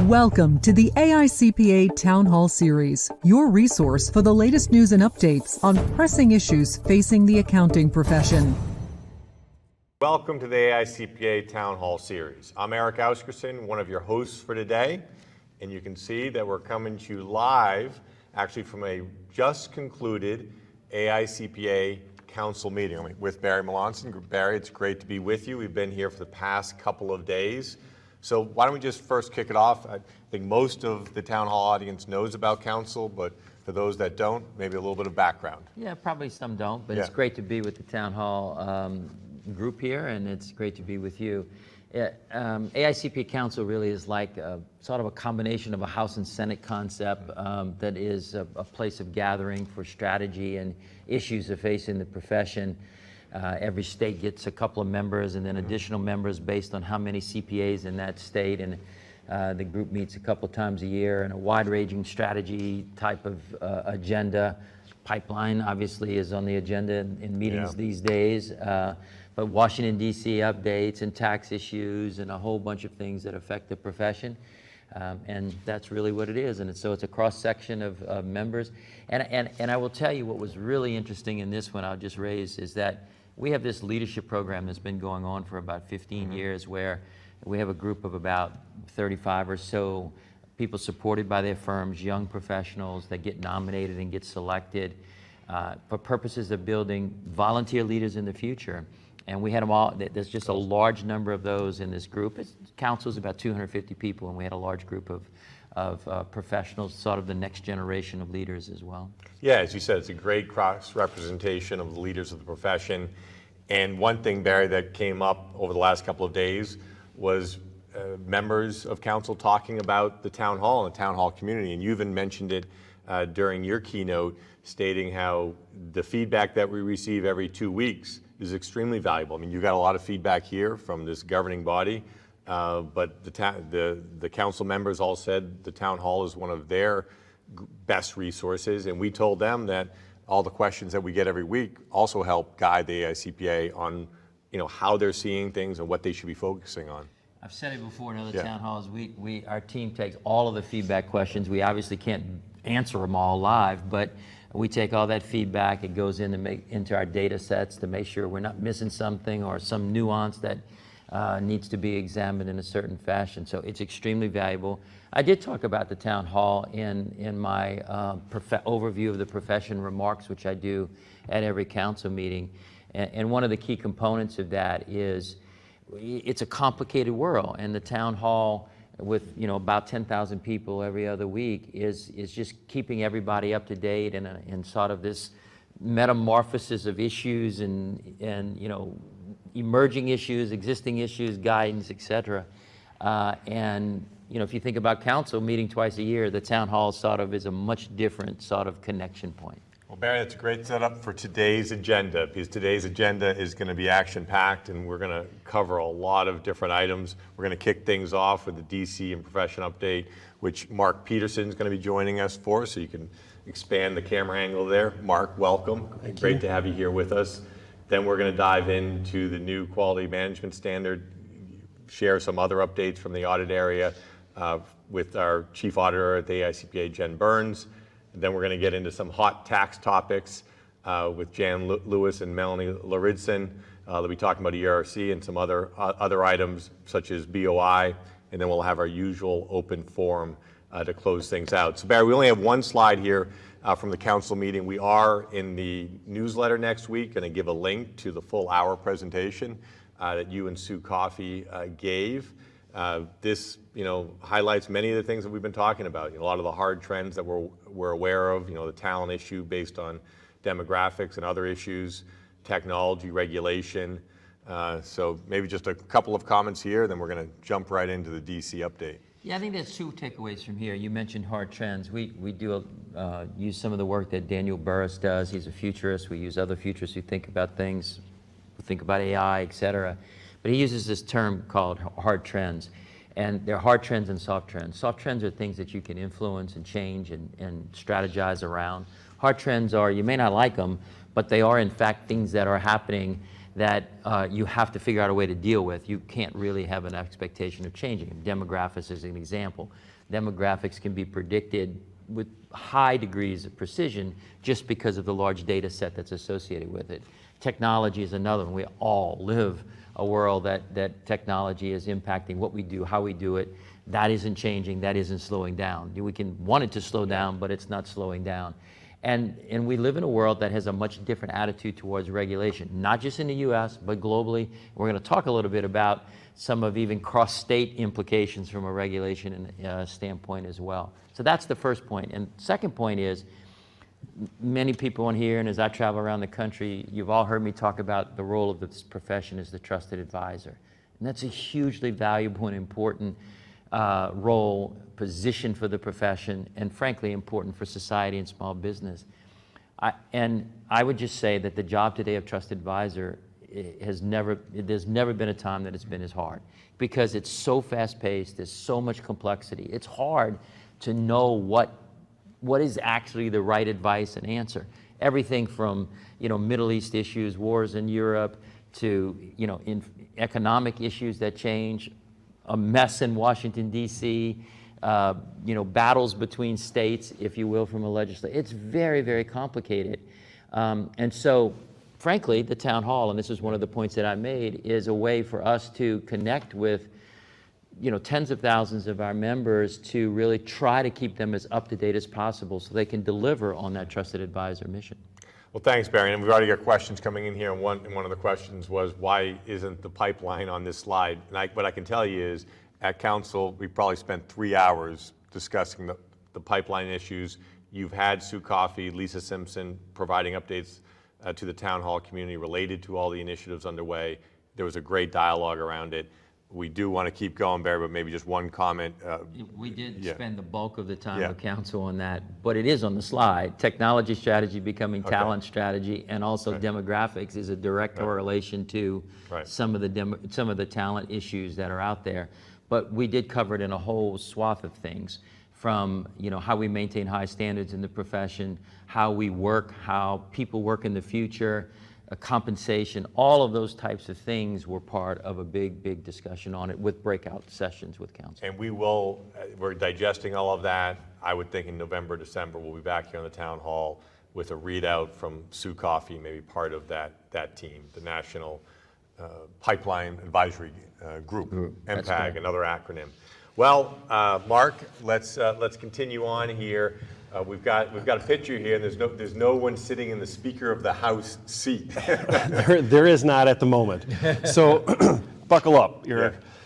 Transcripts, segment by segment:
Welcome to the AICPA Town Hall Series, your resource for the latest news and updates on pressing issues facing the accounting profession. Welcome to the AICPA Town Hall Series. I'm Eric Auskerson, one of your hosts for today, and you can see that we're coming to you live, actually from a just concluded AICPA Council meeting. I'm with Barry Melanson. Barry, it's great to be with you. We've been here for the past couple of days. So why don't we just first kick it off? I think most of the town hall audience knows about council, but for those that don't, maybe a little bit of background. Yeah, probably some don't, but Yeah. It's great to be with the town hall group here, and it's great to be with you. AICPA Council really is like sort of a combination of a House and Senate concept that is a place of gathering for strategy and issues that facing the profession. Every state gets a couple of members and then additional members based on how many CPAs in that state, and the group meets a couple times a year, and a wide-ranging strategy type of agenda. Pipeline obviously is on the agenda in meetings these days, but Washington D.C. updates and tax issues and a whole bunch of things that affect the profession. And that's really what it is, and so it's a cross-section of members. And I will tell you what was really interesting in this one I'll just raise is that we have this leadership program that's been going on for about 15 years where we have a group of about 35 or so people supported by their firms, young professionals that get nominated and get selected for purposes of building volunteer leaders in the future. And we had them all, there's just a large number of those in this group. Council's about 250 people, and we had a large group of professionals, sort of the next generation of leaders as well. Yeah, as you said, it's a great cross-representation of the leaders of the profession. And one thing, Barry, that came up over the last couple of days was members of council talking about the town hall and the town hall community. And you even mentioned it during your keynote, stating how the feedback that we receive every 2 weeks is extremely valuable. I mean, you got a lot of feedback here from this governing body, but the council members all said the town hall is one of their best resources, and we told them that all the questions that we get every week also help guide the AICPA on, how they're seeing things and what they should be focusing on. I've said it before in other town halls. Our team takes all of the feedback questions. We obviously can't answer them all live, but we take all that feedback. It goes into our data sets to make sure we're not missing something or some nuance that needs to be examined in a certain fashion. So it's extremely valuable. I did talk about the town hall in my overview of the profession remarks, which I do at every council meeting. And one of the key components of that is it's a complicated world, and the town hall with about 10,000 people every other week is just keeping everybody up to date in sort of this metamorphosis of issues and emerging issues, existing issues, guidance, etc. And if you think about council meeting twice a year, the town hall sort of is a much different sort of connection point. Well, Barry, that's a great setup for today's agenda, because today's agenda is going to be action-packed, and we're going to cover a lot of different items. We're going to kick things off with the DC and profession update, which Mark Peterson is going to be joining us for, so you can expand the camera angle there. Mark, welcome. Great to have you here with us. Then we're going to dive into the new quality management standard, share some other updates from the audit area with our chief auditor at the AICPA, Jen Burns. And then we're going to get into some hot tax topics with Jan Lewis and Melanie Lauridsen. They'll be talking about ERC and some other items such as BOI. And then we'll have our usual open forum to close things out. So Barry, we only have one slide here from the council meeting. We are in the newsletter next week going to give a link to the full hour presentation that you and Sue Coffey gave. This, highlights many of the things that we've been talking about. A lot of the hard trends that we're aware of. The talent issue based on demographics and other issues, technology, regulation. So maybe just a couple of comments here, then we're going to jump right into the DC update. Yeah, I think there's two takeaways from here. You mentioned hard trends. We do use some of the work that Daniel Burris does. He's a futurist. We use other futurists who think about things, who think about AI, et cetera. But he uses this term called hard trends. And there are hard trends and soft trends. Soft trends are things that you can influence and change and strategize around. Hard trends are, you may not like them, but they are in fact things that are happening that you have to figure out a way to deal with. You can't really have an expectation of changing them. Demographics is an example. Demographics can be predicted with high degrees of precision just because of the large data set that's associated with it. Technology is another one. We all live a world that technology is impacting what we do, how we do it. That isn't changing, that isn't slowing down. We can want it to slow down, but it's not slowing down. And we live in a world that has a much different attitude towards regulation, not just in the US, but globally. We're going to talk a little bit about some of even cross-state implications from a regulation standpoint as well. So that's the first point. And second point is, many people in here, and as I travel around the country, you've all heard me talk about the role of this profession as the trusted advisor. And that's a hugely valuable and important role, position for the profession, and frankly important for society and small business. And I would just say that the job today of trusted advisor there's never been a time that it's been as hard, because it's so fast-paced, there's so much complexity. It's hard to know what is actually the right advice and answer. Everything from Middle East issues, wars in Europe, to in economic issues that change, a mess in Washington, D.C., battles between states, if you will, from a legislature. It's very, very complicated. And so, frankly, the town hall, and this is one of the points that I made, is a way for us to connect with tens of thousands of our members to really try to keep them as up-to-date as possible so they can deliver on that trusted advisor mission. Well, thanks, Barry. And we've already got questions coming in here. And one of the questions was, why isn't the pipeline on this slide? And what I can tell you is, at council, we probably spent 3 hours discussing the pipeline issues. You've had Sue Coffey, Lisa Simpson providing updates to the town hall community related to all the initiatives underway. There was a great dialogue around it. We do want to keep going, Barry, but maybe just one comment. We did spend the bulk of the time with council on that, but it is on the slide. Technology strategy becoming talent strategy, and also demographics is a direct correlation to some of the talent issues that are out there. But we did cover it in a whole swath of things, from how we maintain high standards in the profession, how we work, how people work in the future, compensation. All of those types of things were part of a big discussion on it, with breakout sessions with council. And we're digesting all of that. I would think in November, December, we'll be back here in the town hall with a readout from Sue Coffey, maybe part of that team, the National Pipeline Advisory Group, MPAG, another acronym. Well, Mark, let's continue on here. We've got a picture here, and there's no one sitting in the Speaker of the House seat. there is not at the moment. So buckle up.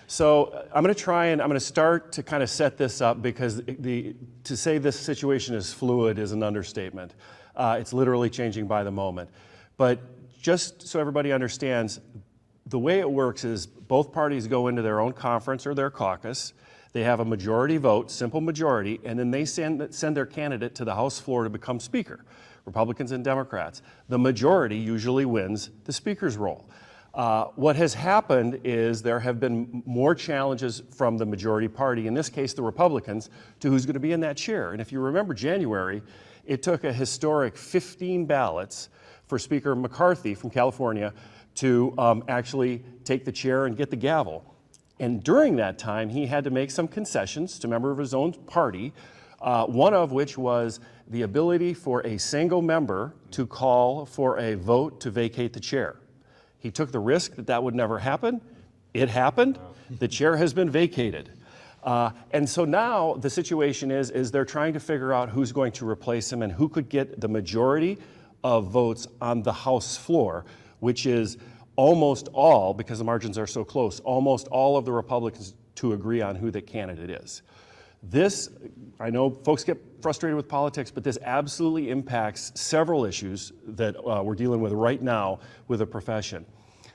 So I'm going to start to kind of set this up, because to say this situation is fluid is an understatement. It's literally changing by the moment. But just so everybody understands, the way it works is both parties go into their own conference or their caucus. They have a majority vote, simple majority, and then they send their candidate to the House floor to become Speaker, Republicans and Democrats. The majority usually wins the Speaker's role. What has happened is there have been more challenges from the majority party, in this case the Republicans, to who's going to be in that chair. And if you remember January, it took a historic 15 ballots for Speaker McCarthy from California to actually take the chair and get the gavel. And during that time, he had to make some concessions to members of his own party, one of which was the ability for a single member to call for a vote to vacate the chair. He took the risk that would never happen. It happened. The chair has been vacated. And so now the situation is they're trying to figure out who's going to replace him and who could get the majority of votes on the House floor, which is almost all, because the margins are so close, almost all of the Republicans to agree on who the candidate is. This, I know folks get frustrated with politics, but this absolutely impacts several issues that we're dealing with right now with the profession.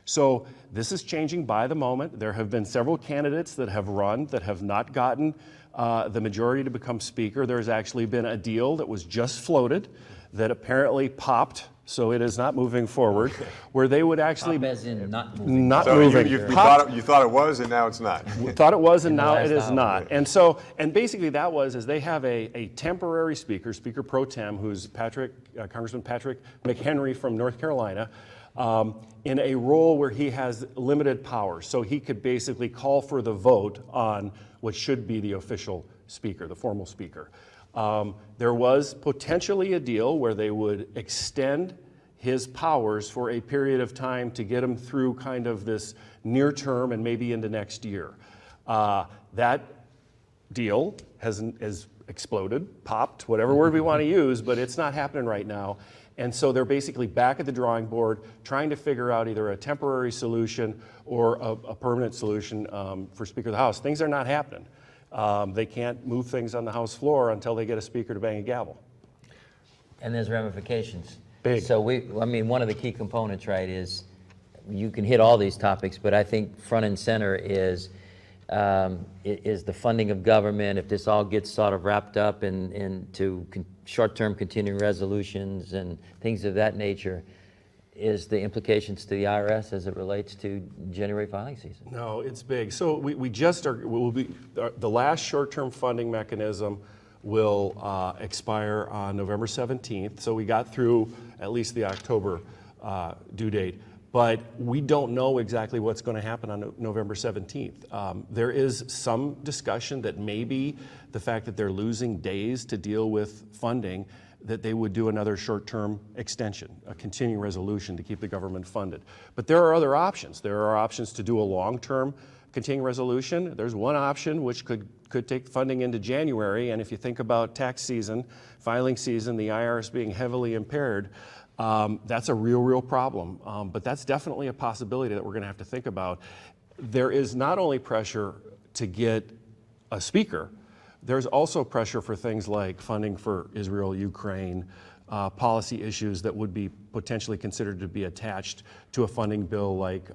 So this is changing by the moment. There have been several candidates that have run that have not gotten the majority to become Speaker. There's actually been a deal that was just floated that apparently popped, so it is not moving forward, where they would actually... Pop as in not moving. Not So moving. you thought it was, and now it's not. Thought it was, and In the now last it is hour. not. And basically that is they have a temporary speaker, Speaker Pro Tem, who's Congressman Patrick McHenry from North Carolina. in a role where he has limited power. So he could basically call for the vote on what should be the official speaker, the formal speaker. There was potentially a deal where they would extend his powers for a period of time to get him through kind of this near term and maybe into next year. That deal has exploded, popped, whatever word we want to use, but it's not happening right now. And so they're basically back at the drawing board trying to figure out either a temporary solution or a permanent solution for Speaker of the House. Things are not happening. They can't move things on the House floor until they get a speaker to bang a gavel. And there's ramifications. Big. So one of the key components, right, is you can hit all these topics, but I think front and center is the funding of government. If this all gets sort of wrapped up into short-term continuing resolutions and things of that nature, is the implications to the IRS as it relates to January filing season? No, it's big. So we just will be, the last short-term funding mechanism will expire on November 17th. So we got through at least the October due date. But we don't know exactly what's going to happen on November 17th. There is some discussion that maybe the fact that they're losing days to deal with funding, that they would do another short-term extension, a continuing resolution to keep the government funded. But there are other options. There are options to do a long-term continuing resolution. There's one option which could take funding into January, and if you think about tax season, filing season, the IRS being heavily impaired, that's a real problem. But that's definitely a possibility that we're going to have to think about. There is not only pressure to get a speaker, there's also pressure for things like funding for Israel, Ukraine, policy issues that would be potentially considered to be attached to a funding bill like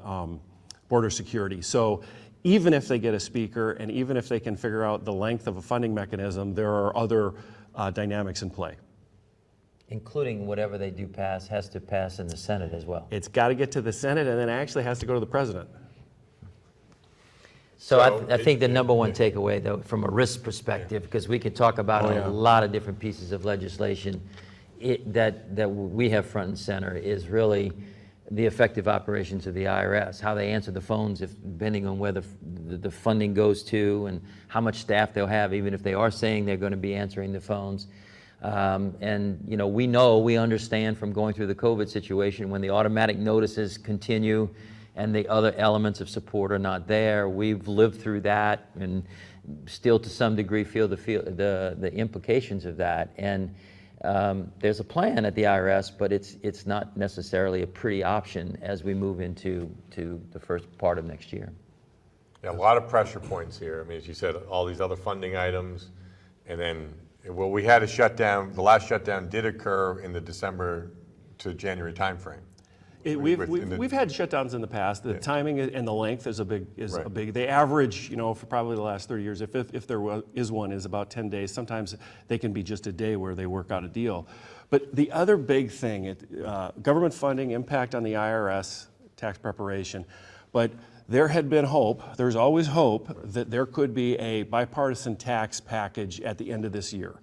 border security. So even if they get a speaker and even if they can figure out the length of a funding mechanism, there are other dynamics in play. Including whatever they do pass has to pass in the Senate as well. It's got to get to the Senate and then actually has to go to the president. So I think the number one takeaway, though, from a risk perspective, because we could talk about a lot of different pieces of legislation that we have front and center, is really the effective operations of the IRS, how they answer the phones, depending on where the funding goes to and how much staff they'll have, even if they are saying they're going to be answering the phones. And we understand from going through the COVID situation, when the automatic notices continue and the other elements of support are not there, we've lived through that and still to some degree feel the implications of that. And there's a plan at the IRS, but it's not necessarily a pretty option as we move into the first part of next year. Yeah, a lot of pressure points here. I mean, as you said, all these other funding items, and then, well, we had a shutdown. The last shutdown did occur in the December to January timeframe. We've had shutdowns in the past. The timing and the length is a big. They average, for probably the last 30 years, if there is one, is about 10 days. Sometimes they can be just a day where they work out a deal. But the other big thing, government funding impact on the IRS tax preparation, but there had been hope. There's always hope that there could be a bipartisan tax package at the end of this year.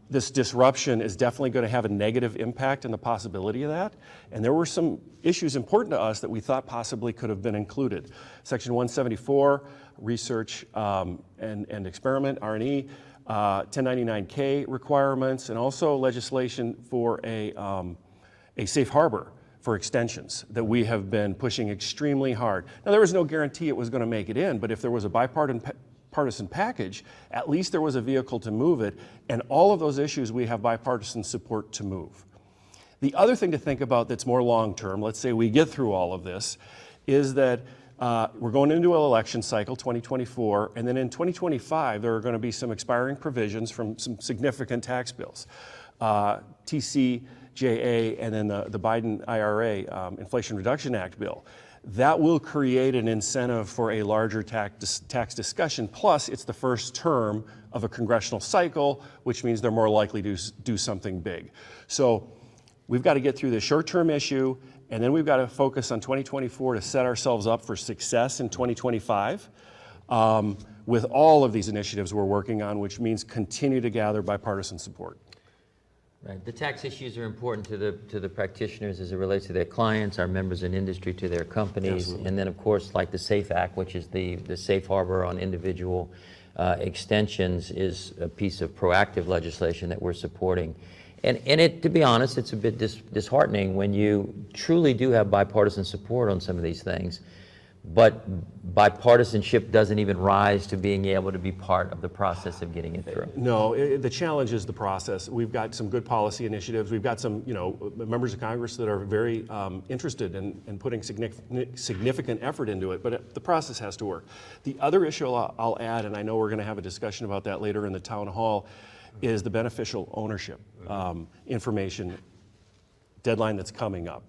This disruption is definitely going to have a negative impact on the possibility of that. And there were some issues important to us that we thought possibly could have been included. Section 174, research and experiment, R&E, 1099K requirements, and also legislation for a safe harbor for extensions that we have been pushing extremely hard. Now, there was no guarantee it was going to make it in, but if there was a bipartisan package, at least there was a vehicle to move it, and all of those issues we have bipartisan support to move. The other thing to think about that's more long-term, let's say we get through all of this, is that we're going into an election cycle, 2024, and then in 2025 there are going to be some expiring provisions from some significant tax bills. TCJA and then the Biden IRA, Inflation Reduction Act bill. That will create an incentive for a larger tax discussion. Plus, it's the first term of a congressional cycle, which means they're more likely to do something big. So we've got to get through the short-term issue, and then we've got to focus on 2024 to set ourselves up for success in 2025 with all of these initiatives we're working on, which means continue to gather bipartisan support. Right. The tax issues are important to the practitioners as it relates to their clients, our members in industry, to their companies. Absolutely. And then, of course, like the SAFE Act, which is the safe harbor on individual extensions, is a piece of proactive legislation that we're supporting. And it, to be honest, it's a bit disheartening when you truly do have bipartisan support on some of these things, but bipartisanship doesn't even rise to being able to be part of the process of getting it through. No, the challenge is the process. We've got some good policy initiatives. We've got some, members of Congress that are very interested in putting significant effort into it, but the process has to work. The other issue I'll add, and I know we're going to have a discussion about that later in the town hall, is the beneficial ownership information deadline that's coming up.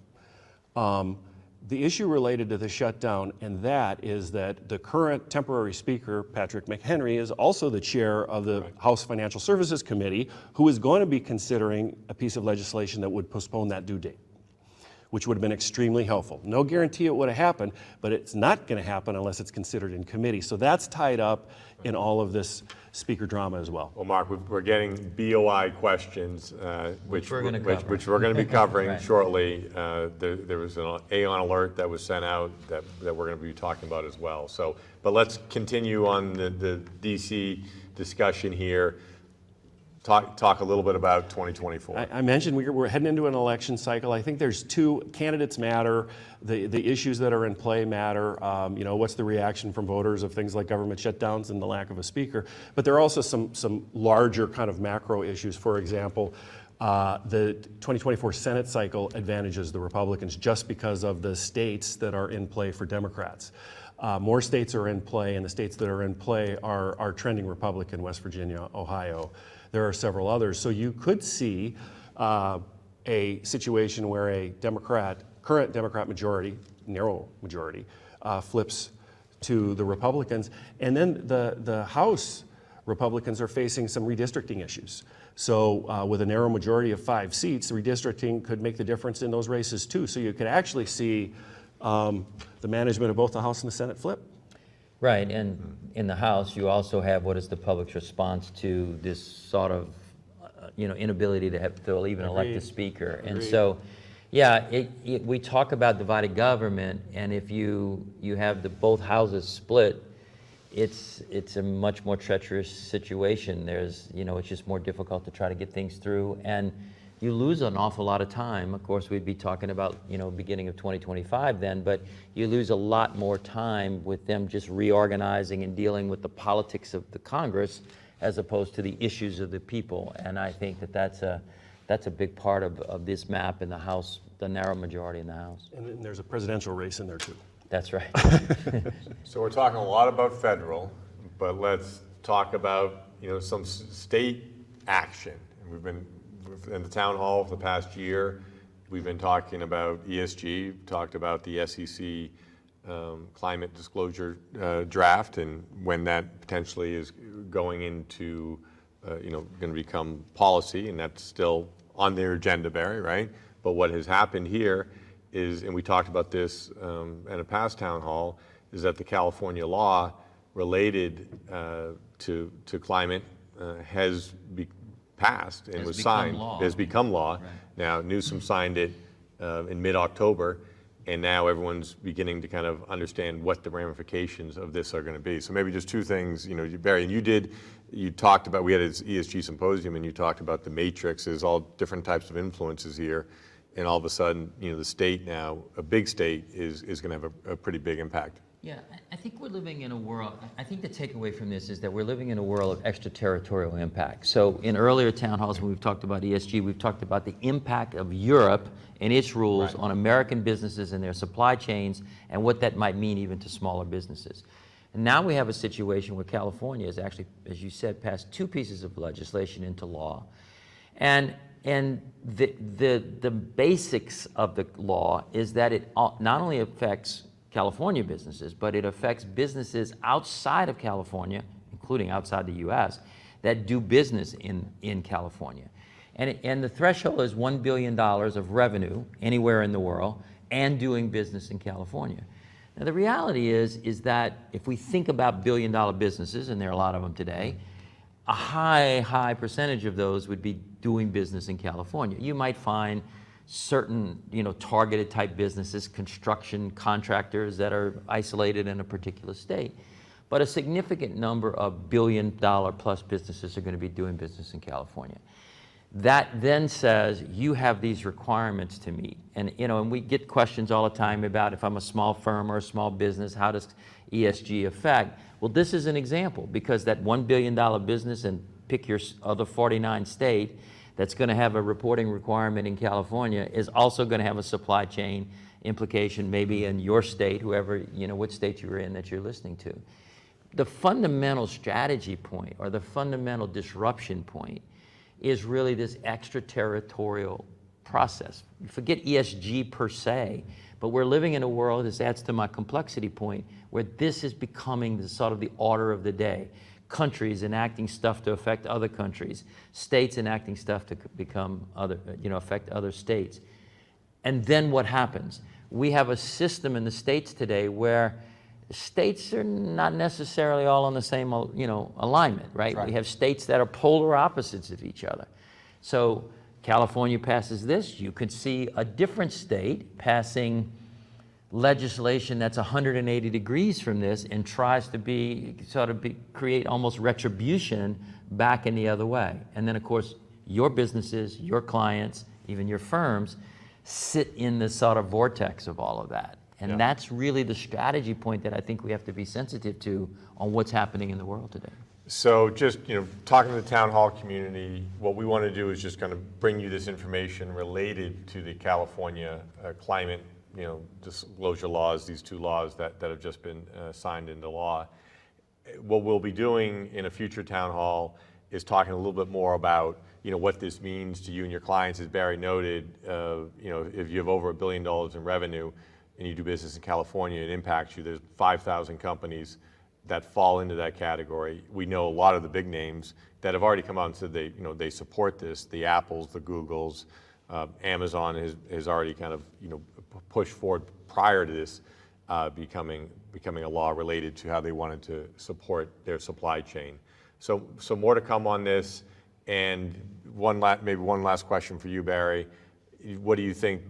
The issue related to the shutdown, and that is that the current temporary speaker, Patrick McHenry, is also the chair of the House Financial Services Committee, who is going to be considering a piece of legislation that would postpone that due date, which would have been extremely helpful. No guarantee it would have happened, but it's not going to happen unless it's considered in committee. So that's tied up in all of this speaker drama as well. Well, Mark, we're getting BOI questions, which we're gonna which cover. we're going to be covering Right. shortly. There was an Aon alert that was sent out that we're going to be talking about as well. So, but let's continue on the DC discussion here. Talk a little bit about 2024. I mentioned we're heading into an election cycle. I think there's two candidates matter. The issues that are in play matter. What's the reaction from voters of things like government shutdowns and the lack of a speaker? But there are also some larger kind of macro issues. For example, the 2024 Senate cycle advantages the Republicans just because of the states that are in play for Democrats. More states are in play, and the states that are in play are trending Republican: West Virginia, Ohio. There are several others. So you could see a situation where a current Democrat majority, narrow majority, flips to the Republicans. And then the House Republicans are facing some redistricting issues. So with a narrow majority of 5 seats, redistricting could make the difference in those races too. So you could actually see the management of both the House and the Senate flip. Right, and in the House, you also have what is the public's response to this sort of, inability to even elect a Agreed. speaker. And Agreed. so, yeah, we talk about divided government, and if you have both houses split, it's a much more treacherous situation. There's, it's just more difficult to try to get things through, and you lose an awful lot of time. Of course, we'd be talking about, beginning of 2025 then, but you lose a lot more time with them just reorganizing and dealing with the politics of the Congress as opposed to the issues of the people. And I think that's a big part of this map in the House, the narrow majority in the House. And then there's a presidential race in there too. That's right. So we're talking a lot about federal, but let's talk about some state action. And we've been in the town hall for the past year. We've been talking about ESG, talked about the SEC climate disclosure draft, and when that potentially is going into, going to become policy, and that's still on their agenda, Barry, right? But what has happened here is, and we talked about this at a past town hall, is that the California law related to climate has passed and Has was become signed. law. Has become law. Right. Now, Newsom signed it in mid-October, and now everyone's beginning to kind of understand what the ramifications of this are going to be. So maybe just two things, Barry, and you talked about, we had an ESG symposium, and you talked about the matrix. There's all different types of influences here, and all of a sudden, the state now, a big state, is going to have a pretty big impact. Yeah, I think we're living in a world, I think the takeaway from this is that we're living in a world of extraterritorial impact. So in earlier town halls, when we've talked about ESG, we've talked about the impact of Europe and its rules on American businesses and their supply chains, and what that might mean even to smaller businesses. And now we have a situation where California has actually, as you said, passed 2 pieces of legislation into law. And the basics of the law is that it not only affects California businesses, but it affects businesses outside of California, including outside the U.S., that do business in California. And the threshold is $1 billion of revenue anywhere in the world and doing business in California. Now, the reality is that if we think about billion-dollar businesses, and there are a lot of them today, a high percentage of those would be doing business in California. You might find certain, targeted type businesses, construction contractors that are isolated in a particular state. But a significant number of billion-dollar-plus businesses are going to be doing business in California. That then says you have these requirements to meet. And, and we get questions all the time about if I'm a small firm or a small business, how does ESG affect? Well, this is an example, because that $1 billion business, and pick your other 49 state, that's going to have a reporting requirement in California is also going to have a supply chain implication maybe in your state, whoever, what state you're in that you're listening to. The fundamental strategy point, or the fundamental disruption point, is really this extraterritorial process. You forget ESG per se, but we're living in a world, this adds to my complexity point, where this is becoming the sort of the order of the day. Countries enacting stuff to affect other countries, states enacting stuff to become affect other states. And then what happens? We have a system in the states today where states are not necessarily all on the same, alignment, right? We have states that are polar opposites of each other. So California passes this, you could see a different state passing legislation that's 180 degrees from this and tries to create almost retribution back in the other way. And then of course, your businesses, your clients, even your firms sit in this sort of vortex of all of that. And that's really the strategy point that I think we have to be sensitive to on what's happening in the world today. So just, talking to the town hall community, what we want to do is just kind of bring you this information related to the California climate, disclosure laws, these two laws that have just been signed into law. What we'll be doing in a future town hall is talking a little bit more about, what this means to you and your clients. As Barry noted, if you have over $1 billion in revenue and you do business in California, it impacts you. There's 5,000 companies that fall into that category. We know a lot of the big names that have already come out and said they support this. The Apples, the Googles, Amazon has already kind of pushed forward prior to this becoming a law related to how they wanted to support their supply chain. So more to come on this. And maybe one last question for you, Barry. What do you think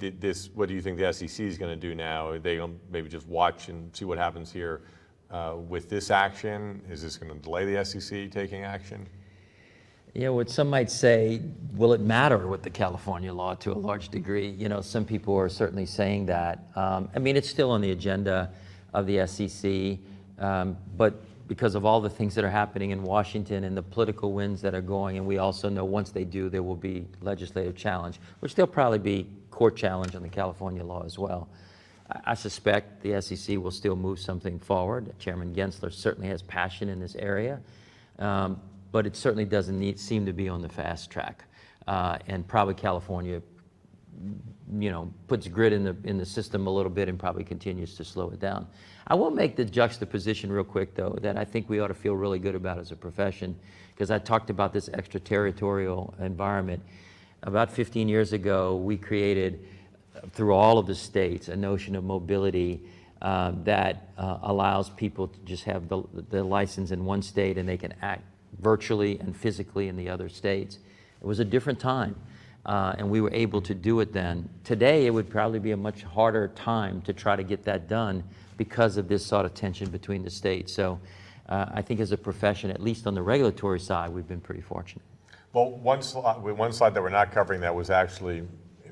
what do you think the SEC is going to do now? Are they going to maybe just watch and see what happens here with this action? Is this going to delay the SEC taking action? What some might say, will it matter with the California law to a large degree? Some people are certainly saying that. It's still on the agenda of the SEC, but because of all the things that are happening in Washington and the political winds that are going, and we also know once they do, there will be legislative challenge, which there'll probably be court challenge on the California law as well. I suspect the SEC will still move something forward. Chairman Gensler certainly has passion in this area, but it certainly doesn't seem to be on the fast track. And probably California, puts grit in the system a little bit and probably continues to slow it down. I will make the juxtaposition real quick, though, that I think we ought to feel really good about as a profession, because I talked about this extraterritorial environment. About 15 years ago, we created, through all of the states, a notion of mobility that allows people to just have the license in one state and they can act virtually and physically in the other states. It was a different time. And we were able to do it then. Today, it would probably be a much harder time to try to get that done because of this sort of tension between the states. So I think as a profession, at least on the regulatory side, we've been pretty fortunate. Well, one slide that we're not covering that was actually,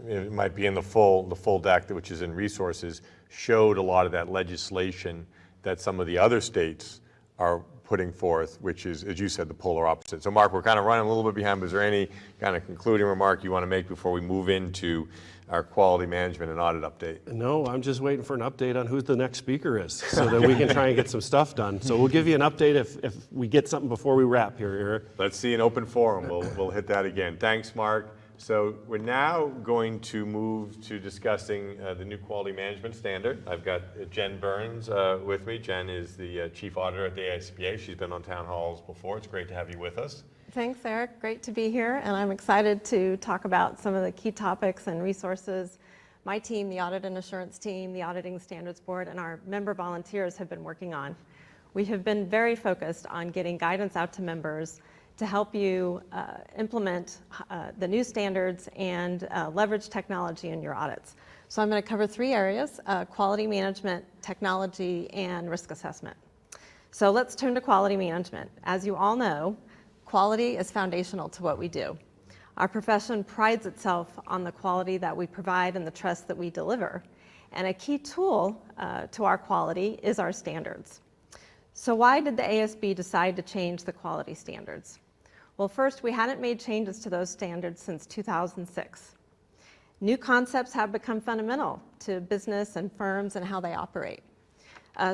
it might be in the full deck, which is in resources, showed a lot of that legislation that some of the other states are putting forth, which is, as you said, the polar opposite. So Mark, we're kind of running a little bit behind, but is there any kind of concluding remark you want to make before we move into our quality management and audit update? No, I'm just waiting for an update on who the next speaker is so that we can try and get some stuff done. So we'll give you an update if we get something before we wrap here, Eric. Let's see an open forum. We'll hit that again. Thanks, Mark. So we're now going to move to discussing the new quality management standard. I've got Jen Burns with me. Jen is the chief auditor at the AICPA. She's been on town halls before. It's great to have you with us. Thanks, Eric. Great to be here, and I'm excited to talk about some of the key topics and resources my team, the Audit and Assurance team, the Auditing Standards Board, and our member volunteers have been working on. We have been very focused on getting guidance out to members to help you implement the new standards and leverage technology in your audits. So I'm going to cover 3 areas: quality management, technology, and risk assessment. So let's turn to quality management. As you all know, quality is foundational to what we do. Our profession prides itself on the quality that we provide and the trust that we deliver. And a key tool to our quality is our standards. So why did the ASB decide to change the quality standards? Well, first, we hadn't made changes to those standards since 2006. New concepts have become fundamental to business and firms and how they operate.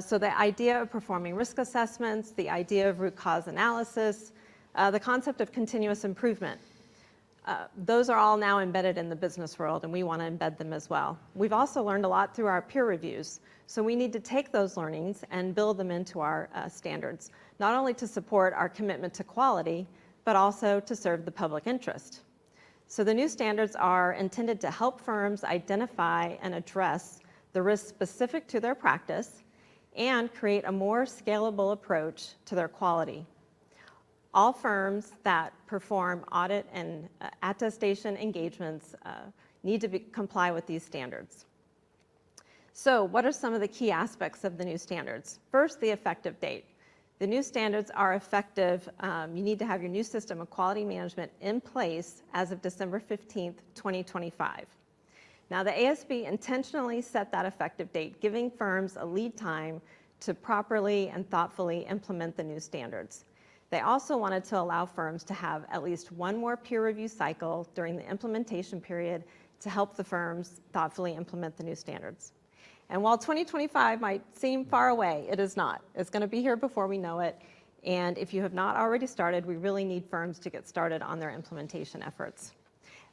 So the idea of performing risk assessments, the idea of root cause analysis, the concept of continuous improvement, those are all now embedded in the business world, and we want to embed them as well. We've also learned a lot through our peer reviews, so we need to take those learnings and build them into our standards, not only to support our commitment to quality, but also to serve the public interest. So the new standards are intended to help firms identify and address the risks specific to their practice and create a more scalable approach to their quality. All firms that perform audit and attestation engagements need to comply with these standards. So what are some of the key aspects of the new standards? First, the effective date. The new standards are effective. You need to have your new system of quality management in place as of December 15th, 2025. Now, the ASB intentionally set that effective date, giving firms a lead time to properly and thoughtfully implement the new standards. They also wanted to allow firms to have at least one more peer review cycle during the implementation period to help the firms thoughtfully implement the new standards. And while 2025 might seem far away, it is not. It's going to be here before we know it. And if you have not already started, we really need firms to get started on their implementation efforts.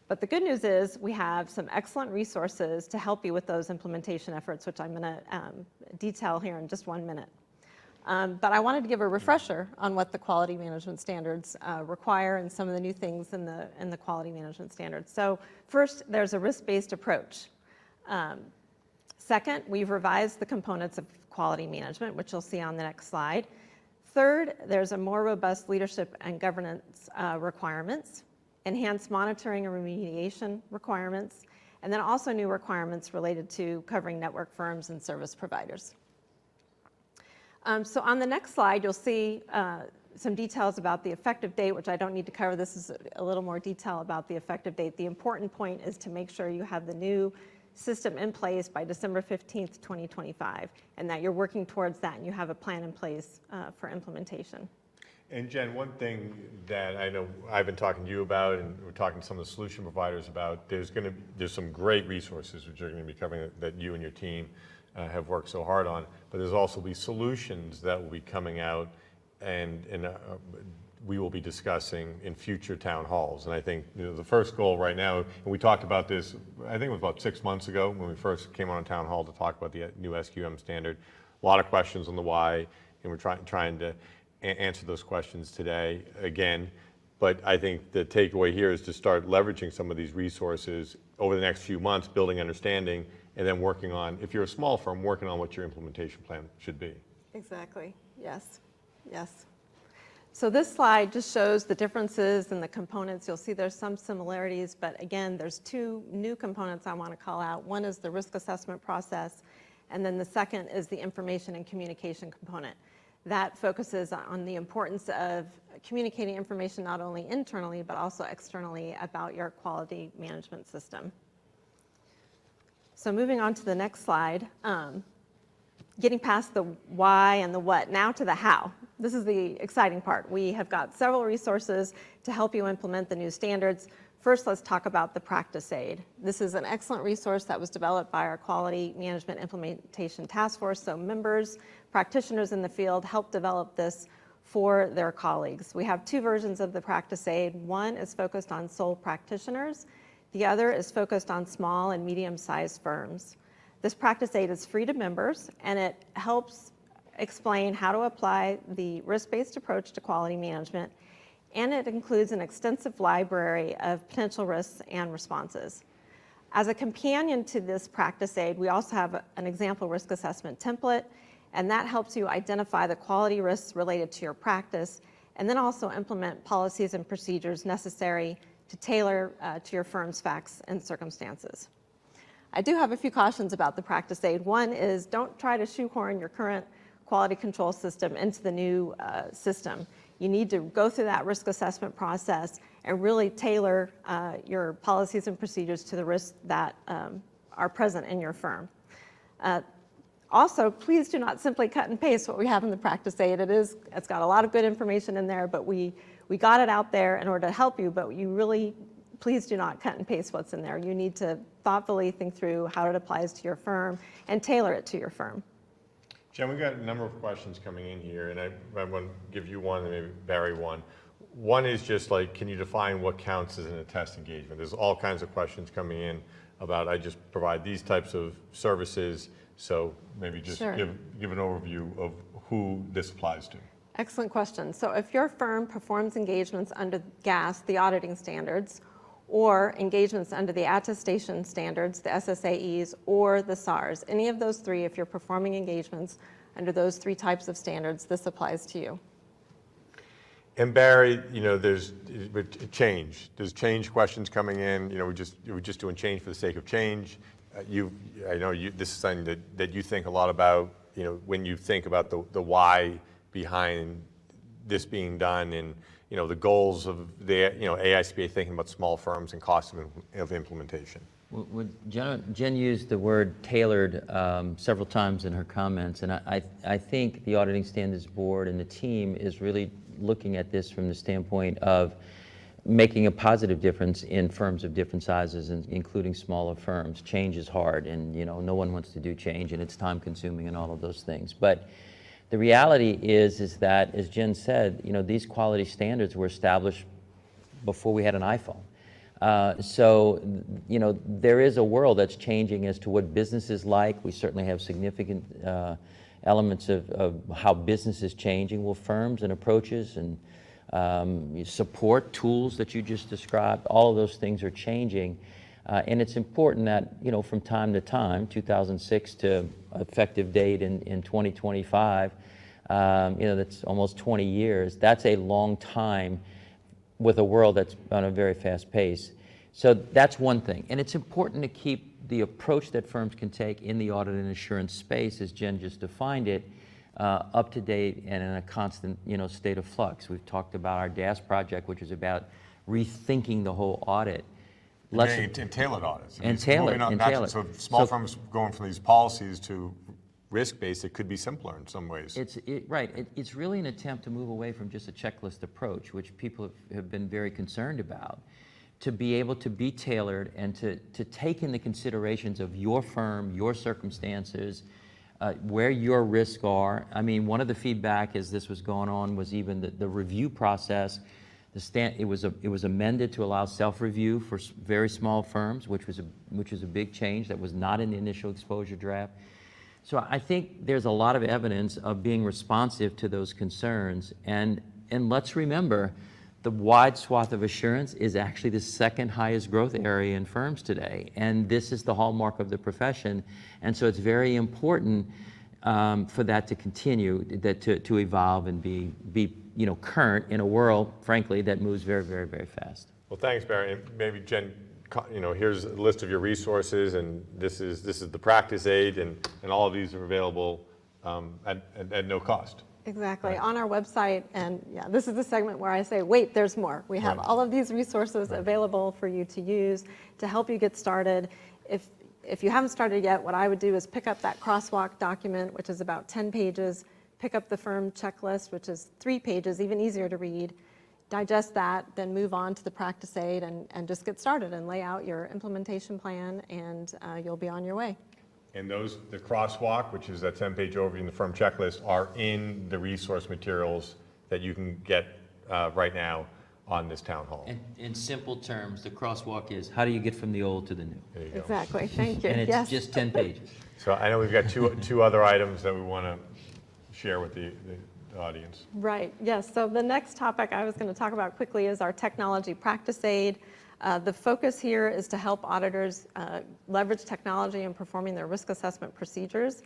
But the good news is we have some excellent resources to help you with those implementation efforts, which I'm going to detail here in just 1 minute. But I wanted to give a refresher on what the quality management standards require and some of the new things in the quality management standards. So first, there's a risk-based approach. Second, we've revised the components of quality management, which you'll see on the next slide. Third, there's a more robust leadership and governance requirements, enhanced monitoring and remediation requirements, and then also new requirements related to covering network firms and service providers. So on the next slide, you'll see some details about the effective date, which I don't need to cover. This is a little more detail about the effective date. The important point is to make sure you have the new system in place by December 15th, 2025, and that you're working towards that and you have a plan in place for implementation. And Jen, one thing that I know I've been talking to you about, and we're talking to some of the solution providers about, there's some great resources which are going to be covering that you and your team have worked so hard on, but there's also be solutions that will be coming out and we will be discussing in future town halls. And I think the first goal right now, and we talked about this, I think it was about 6 months ago when we first came on a town hall to talk about the new SQM standard. A lot of questions on the why, and we're trying to answer those questions today again. But I think the takeaway here is to start leveraging some of these resources over the next few months, building understanding, and then working on, if you're a small firm, working on what your implementation plan should be. Exactly. Yes. Yes. So this slide just shows the differences in the components. You'll see there's some similarities, but again, there's 2 new components I want to call out. One is the risk assessment process, and then the second is the information and communication component. That focuses on the importance of communicating information not only internally, but also externally about your quality management system. So moving on to the next slide, getting past the why and the what, now to the how. This is the exciting part. We have got several resources to help you implement the new standards. First, let's talk about the Practice Aid. This is an excellent resource that was developed by our Quality Management Implementation Task Force. So members, practitioners in the field help develop this for their colleagues. We have 2 versions of the Practice Aid. One is focused on sole practitioners. The other is focused on small and medium-sized firms. This Practice Aid is free to members, and it helps explain how to apply the risk-based approach to quality management, and it includes an extensive library of potential risks and responses. As a companion to this Practice Aid, we also have an example risk assessment template, and that helps you identify the quality risks related to your practice, and then also implement policies and procedures necessary to tailor to your firm's facts and circumstances. I do have a few cautions about the practice aid. One is don't try to shoehorn your current quality control system into the new system. You need to go through that risk assessment process and really tailor your policies and procedures to the risks that are present in your firm. Also, please do not simply cut and paste what we have in the practice aid. It's got a lot of good information in there, but we got it out there in order to help you, but you really, please do not cut and paste what's in there. You need to thoughtfully think through how it applies to your firm and tailor it to your firm. Jen, we've got a number of questions coming in here, and I want to give you one and maybe Barry one. One is just like, can you define what counts as an attest engagement? There's all kinds of questions coming in about, I just provide these types of services, so maybe just Sure. give an overview of who this applies to. Excellent question. So if your firm performs engagements under GAS, the auditing standards, or engagements under the attestation standards, the SSAEs, or the SARs, any of those three, if you're performing engagements under those three types of standards, this applies to you. And Barry, there's change. There's change questions coming in. We're just doing change for the sake of change. I know this is something that you think a lot about. When you think about the why behind this being done, and the goals of the AICPA thinking about small firms and cost of implementation. Jen used the word tailored several times in her comments, and I think the Auditing Standards Board and the team is really looking at this from the standpoint of making a positive difference in firms of different sizes, including smaller firms. Change is hard, and no one wants to do change, and it's time consuming and all of those things. But the reality is that, as Jen said, these quality standards were established before we had an iPhone. So there is a world that's changing as to what business is like. We certainly have significant elements of how business is changing with firms and approaches and support tools that you just described. All of those things are changing. And it's important that, from time to time, 2006 to effective date in 2025, that's almost 20 years. That's a long time with a world that's on a very fast pace. So that's one thing. And it's important to keep the approach that firms can take in the audit and assurance space, as Jen just defined it, up to date and in a constant, state of flux. We've talked about our DAS project, which is about rethinking the whole audit. And tailored audits. And tailored. So small firms going from these policies to risk-based, it could be simpler in some ways. It's really an attempt to move away from just a checklist approach, which people have been very concerned about, to be able to be tailored and to take in the considerations of your firm, your circumstances, where your risks are. I mean, one of the feedback as this was going on was even the review process. It was amended to allow self-review for very small firms, which was a big change that was not in the initial exposure draft. So I think there's a lot of evidence of being responsive to those concerns. And let's remember, the wide swath of assurance is actually the second highest growth area in firms today. And this is the hallmark of the profession. And so it's very important for that to continue, to evolve and be current in a world, frankly, that moves very, very, very fast. Well, thanks, Barry. And maybe Jen, here's a list of your resources, and this is the practice aid, and all of these are available at no cost. Exactly, Right. on our website, and this is the segment where I say, wait, there's more. We have all of these resources available for you to use to help you get started. If you haven't started yet, what I would do is pick up that crosswalk document, which is about 10 pages, pick up the firm checklist, which is 3 pages, even easier to read, digest that, then move on to the practice aid and just get started and lay out your implementation plan, and you'll be on your way. And the crosswalk, which is that 10-page overview, and the firm checklist are in the resource materials that you can get right now on this town hall. And in simple terms, the crosswalk is, how do you get from the old to the new? There you go. Exactly, thank you. And it's Yes. just 10 pages. So I know we've got two other items that we want to share with the audience. Right, yes. So the next topic I was going to talk about quickly is our technology practice aid. The focus here is to help auditors leverage technology in performing their risk assessment procedures.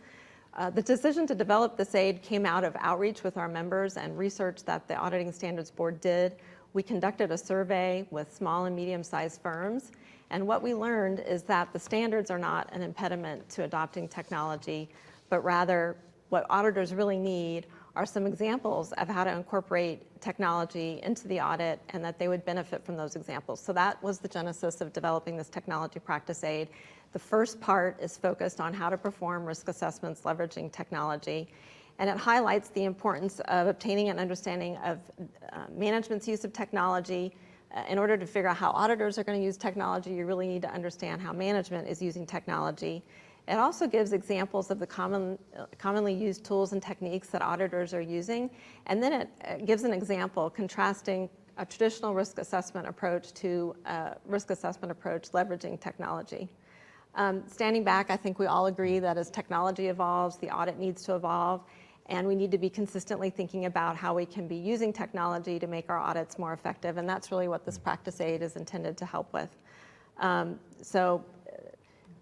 The decision to develop this aid came out of outreach with our members and research that the Auditing Standards Board did. We conducted a survey with small and medium-sized firms, and what we learned is that the standards are not an impediment to adopting technology, but rather what auditors really need are some examples of how to incorporate technology into the audit and that they would benefit from those examples. So that was the genesis of developing this technology practice aid. The first part is focused on how to perform risk assessments leveraging technology, and it highlights the importance of obtaining an understanding of management's use of technology. In order to figure out how auditors are going to use technology, you really need to understand how management is using technology. It also gives examples of the commonly used tools and techniques that auditors are using, and then it gives an example contrasting a traditional risk assessment approach to a risk assessment approach leveraging technology. Standing back, I think we all agree that as technology evolves, the audit needs to evolve, and we need to be consistently thinking about how we can be using technology to make our audits more effective, and that's really what this practice aid is intended to help with.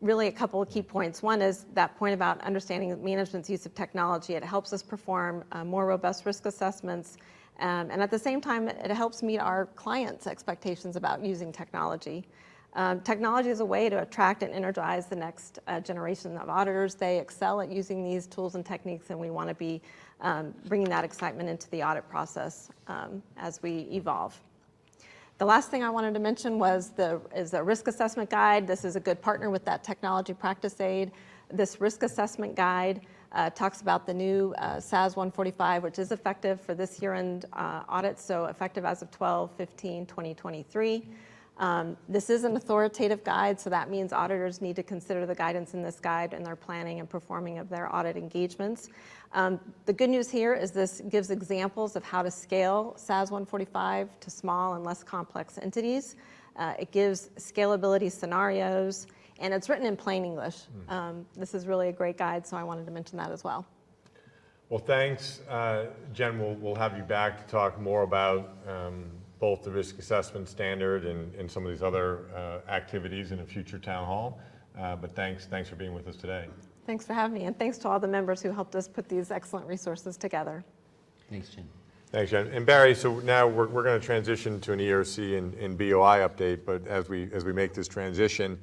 Really a couple of key points. One is that point about understanding management's use of technology. It helps us perform more robust risk assessments, and at the same time, it helps meet our clients' expectations about using technology. Technology is a way to attract and energize the next generation of auditors. They excel at using these tools and techniques, and we want to be bringing that excitement into the audit process as we evolve. The last thing I wanted to mention is the risk assessment guide. This is a good partner with that technology practice aid. This risk assessment guide talks about the new SAS 145, which is effective for this year-end audit, so effective as of 12/15/2023. This is an authoritative guide, so that means auditors need to consider the guidance in this guide in their planning and performing of their audit engagements. The good news here is this gives examples of how to scale SAS 145 to small and less complex entities. It gives scalability scenarios, and it's written in plain English. This is really a great guide, so I wanted to mention that as well. Well, thanks, Jen. We'll have you back to talk more about both the risk assessment standard and some of these other activities in a future town hall. But thanks for being with us today. Thanks for having me, and thanks to all the members who helped us put these excellent resources together. Thanks, Jen. Thanks, Jen. And Barry, so now we're going to transition to an ERC and BOI update, but as we make this transition,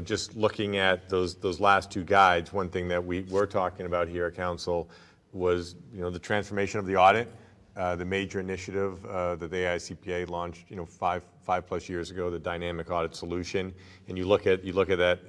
just looking at those last two guides, one thing that we were talking about here at Council was, the transformation of the audit, the major initiative that the AICPA launched, 5+ years ago, the dynamic audit solution, and you look at that,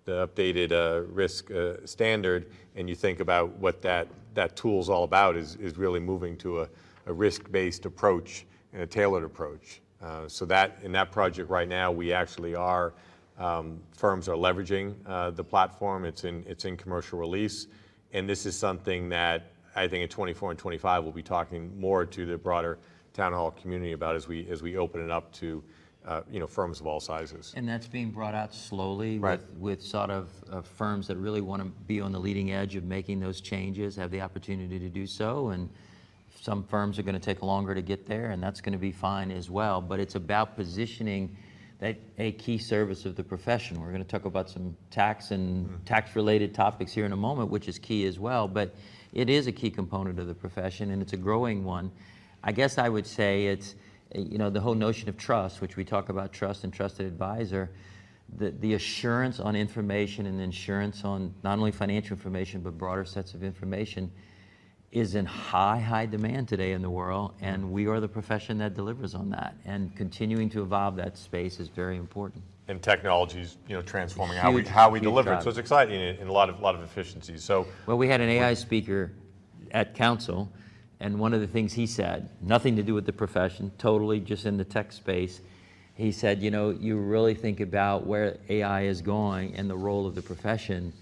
the updated risk standard, and you think about what that tool's all about is really moving to a risk-based approach and a tailored approach. So that in that project right now, we actually are firms are leveraging the platform. It's in commercial release, and this is something that I think in 24 and 25 we'll be talking more to the broader town hall community about as we open it up to firms of all sizes. And that's being brought out slowly Right. with sort of firms that really want to be on the leading edge of making those changes, have the opportunity to do so. And some firms are going to take longer to get there, and that's going to be fine as well. But it's about positioning that a key service of the profession. We're going to talk about some tax and tax-related topics here in a moment, which is key as well. But it is a key component of the profession, and it's a growing one. I guess I would say it's, the whole notion of trust, which we talk about trust and trusted advisor, the assurance on information and insurance on not only financial information, but broader sets of information is in high demand today in the world, and we are the profession that delivers on that. And continuing to evolve that space is very important. And technology's transforming Huge, how we huge deliver it. drive. So it's exciting and a lot of efficiencies. So Well, we had an AI speaker at Council, and one of the things he said, nothing to do with the profession, totally just in the tech space, he said, you really think about where AI is going, and the role of the profession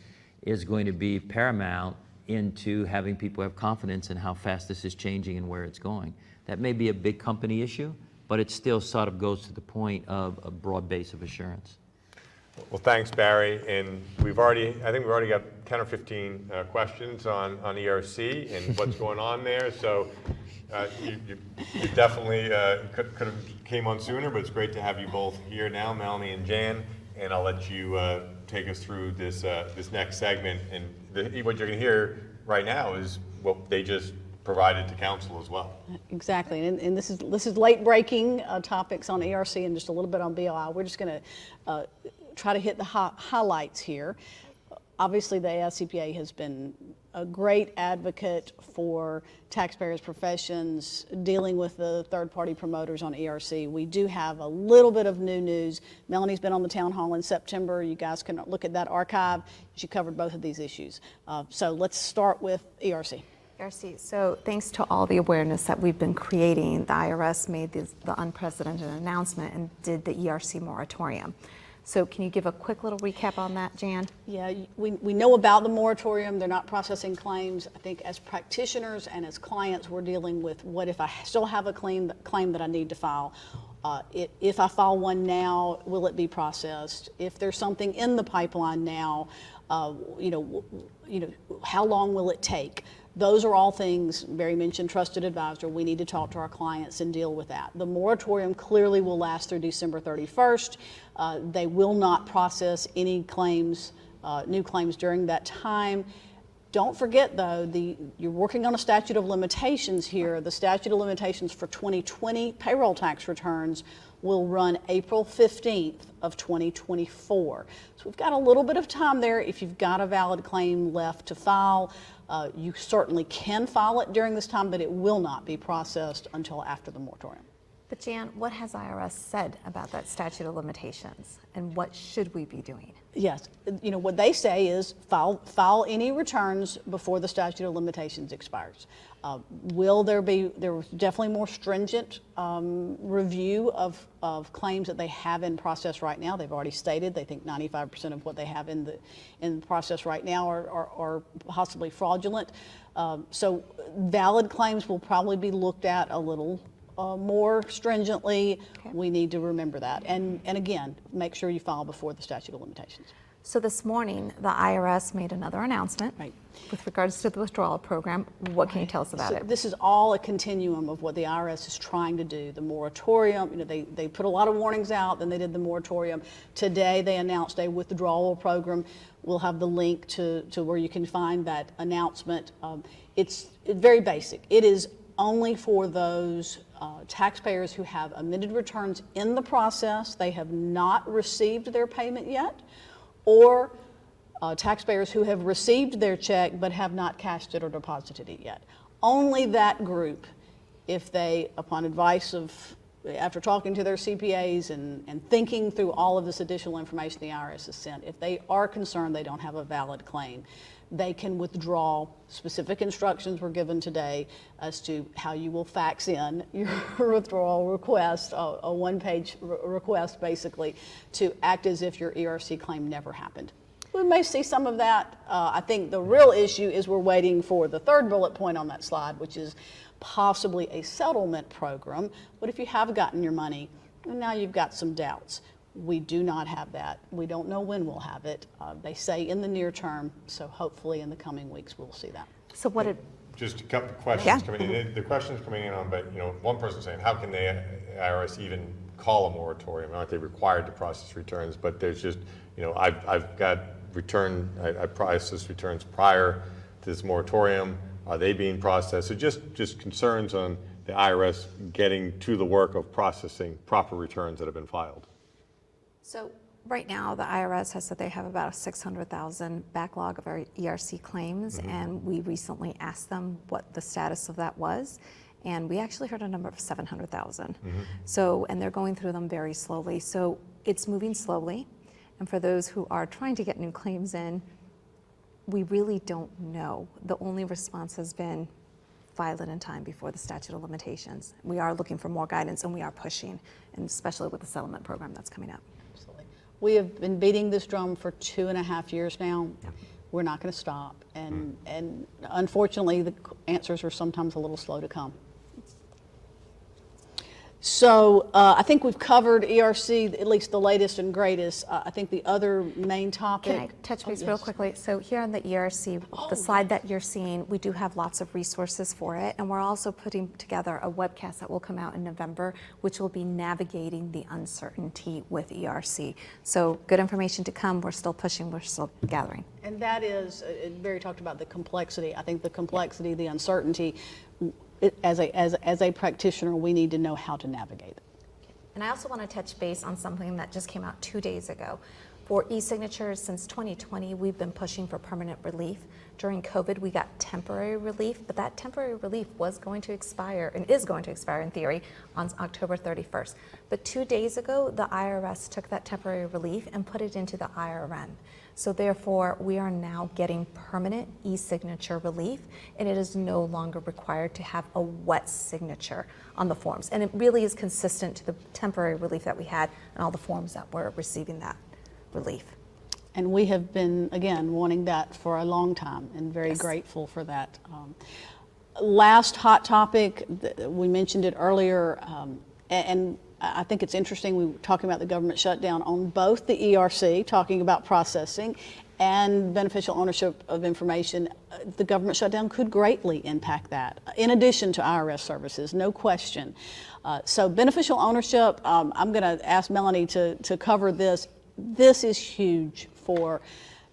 is going to be paramount into having people have confidence in how fast this is changing and where it's going. That may be a big company issue, but it still sort of goes to the point of a broad base of assurance. Well, thanks, Barry. And I think we've already got 10 or 15 questions on ERC and what's going on there. So you definitely could have came on sooner, but it's great to have you both here now, Melanie and Jan. And I'll let you take us through this this next segment, and what you're going to hear right now is what they just provided to council as well. Exactly, and this is late breaking topics on ERC and just a little bit on BOI. We're just going to try to hit the highlights here. Obviously, the AICPA has been a great advocate for taxpayers' professions dealing with the third-party promoters on ERC. We do have a little bit of new news. Melanie's been on the town hall in September. You guys can look at that archive. She covered both of these issues. So let's start with ERC. ERC. So thanks to all the awareness that we've been creating, the IRS made the unprecedented announcement and did the ERC moratorium. So can you give a quick little recap on that, Jan? Yeah, we know about the moratorium. They're not processing claims. I think as practitioners and as clients, we're dealing with what if I still have a claim that I need to file. If I file one now, will it be processed? If there's something in the pipeline now, how long will it take? Those are all things, Barry mentioned trusted advisor, we need to talk to our clients and deal with that. The moratorium clearly will last through December 31st. They will not process any claims, new claims during that time. Don't forget though, you're working on a statute of limitations here. The statute of limitations for 2020 payroll tax returns will run April 15th of 2024. So we've got a little bit of time there. If you've got a valid claim left to file, you certainly can file it during this time, but it will not be processed until after the moratorium. But Jan, what has IRS said about that statute of limitations and what should we be doing? Yes, what they say is file any returns before the statute of limitations expires. There was definitely more stringent review of claims that they have in process right now. They've already stated they think 95% of what they have in the process right now are possibly fraudulent. So valid claims will probably be looked at a little more stringently. Okay. We need to remember that. And again, make sure you file before the statute of limitations. So this morning, the IRS made another announcement with regards to the withdrawal program. What can you tell us about it? This is all a continuum of what the IRS is trying to do. The moratorium, they put a lot of warnings out, then they did the moratorium. Today they announced a withdrawal program. We'll have the link to where you can find that announcement. It's very basic. It is only for those taxpayers who have amended returns in the process, they have not received their payment yet, or taxpayers who have received their check but have not cashed it or deposited it yet. Only that group, if they, upon advice after talking to their CPAs and thinking through all of this additional information the IRS has sent, if they are concerned they don't have a valid claim, they can withdraw. Specific instructions were given today as to how you will fax in your withdrawal request, a one-page request basically, to act as if your ERC claim never happened. We may see some of that. I think the real issue is we're waiting for the third bullet point on that slide, which is possibly a settlement program. But if you have gotten your money, now you've got some doubts. We do not have that. We don't know when we'll have it. They say in the near term, so hopefully in the coming weeks we'll see that. So what did... Just a couple of questions coming in. The questions coming in on, but one person saying, how can the IRS even call a moratorium? Aren't they required to process returns? But there's just, I've got I processed returns prior to this moratorium. Are they being processed? So just concerns on the IRS getting to the work of processing proper returns that have been filed. So right now, the IRS has said they have about a 600,000 backlog of our ERC claims, and we recently asked them what the status of that was, and we actually heard a number of 700,000. So, and they're going through them very slowly. So it's moving slowly, and for those who are trying to get new claims in, we really don't know. The only response has been file it in time before the statute of limitations. We are looking for more guidance, and we are pushing, and especially with the settlement program that's coming up. We have been beating this drum for 2.5 years now. We're not going to stop. And unfortunately, the answers are sometimes a little slow to come. So I think we've covered ERC, at least the latest and greatest. I think the other main topic. Can I touch base Oh, real yes. quickly? So here on the ERC, the slide that you're seeing, we do have lots of resources for it, and we're also putting together a webcast that will come out in November, which will be navigating the uncertainty with ERC. So good information to come. We're still pushing. We're still gathering. And that is, Barry talked about the complexity. I think the complexity, the uncertainty, as a practitioner, we need to know how to navigate it. And I also want to touch base on something that just came out 2 days ago. For e-signatures, since 2020, we've been pushing for permanent relief. During COVID, we got temporary relief, but that temporary relief was going to expire, and is going to expire in theory, on October 31st. But 2 days ago, the IRS took that temporary relief and put it into the IRM. So therefore, we are now getting permanent e-signature relief, and it is no longer required to have a wet signature on the forms. And it really is consistent to the temporary relief that we had and all the forms that were receiving that relief. And we have been, again, wanting that for a long time and very grateful for that. Last hot topic, we mentioned it earlier, and I think it's interesting, we were talking about the government shutdown on both the ERC, talking about processing, and beneficial ownership of information. The government shutdown could greatly impact that, in addition to IRS services, no question. So beneficial ownership, I'm going to ask Melanie to cover this. This is huge for